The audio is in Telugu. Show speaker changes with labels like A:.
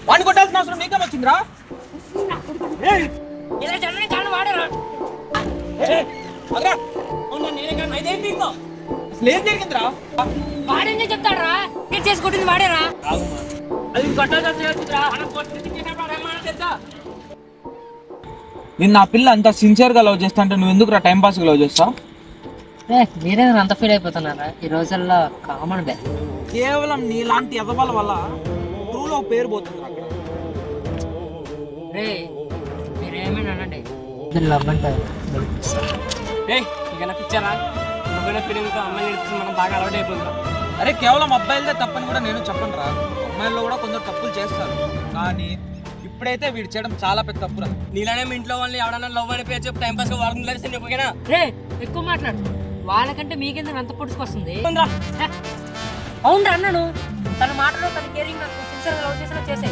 A: వాడిని కొట్టాల్సిన అవసరం నీకేం వచ్చిందిరా?
B: ఇలా జనని కాను వాడరా
A: అదరా
B: అవునా నేనే కాను ఇదేం పీకో
A: అసలు ఏం జరిగిందిరా?
B: వాడేం చేసుకుంటాడురా నేను చేసుకుంటుంది వాడేరా
A: అది కొట్టాల్సి వచ్చిందిరా. నిన్న ఆ పిల్ల అంత సిన్సియర్ గా లవ్ చేస్తా అంటే నువ్వు ఎందుకు రా టైం పాస్ గా లవ్ చేస్తావు?
B: మీరేమైనా అంత ఫీల్ అయిపోతున్నారా ఈ రోజుల్లో కామన్ బే
A: కేవలం నీలాంటి ఎదవల వల్ల ట్రూలో పేరు పోతుంది అక్కడ.
B: రే మీరేమైనా అనండి లవ్ అంటే ఇక పిచ్చారా అమ్మాయి నేర్పిస్తుంది మనం బాగా అలవాటు అయిపోతాం.
A: అరే కేవలం అబ్బాయిలదే తప్పని కూడా నేను చెప్పను రా, అమ్మాయిల్లో కూడా కొందరు తప్పులు చేస్తారు. కానీ ఇప్పుడైతే వీడు చేయడం చాలా పెద్ద తప్పురా.
B: నీలానే మీ ఇంట్లో వాళ్ళని ఎవడన్నా లవ్ అని పేరు చెప్పి టైం పాస్ గా వాడుతుంది. రే ఎక్కువ మాట్లాడు, వాళ్ళకంటే మీకెందుకు అంత పొడుచుకొస్తుంది. అవునరా అన్నాను, తన మాటలో తన కేరింగ్ నాకు సిన్సియర్గా లవ్ చేసినా చేసే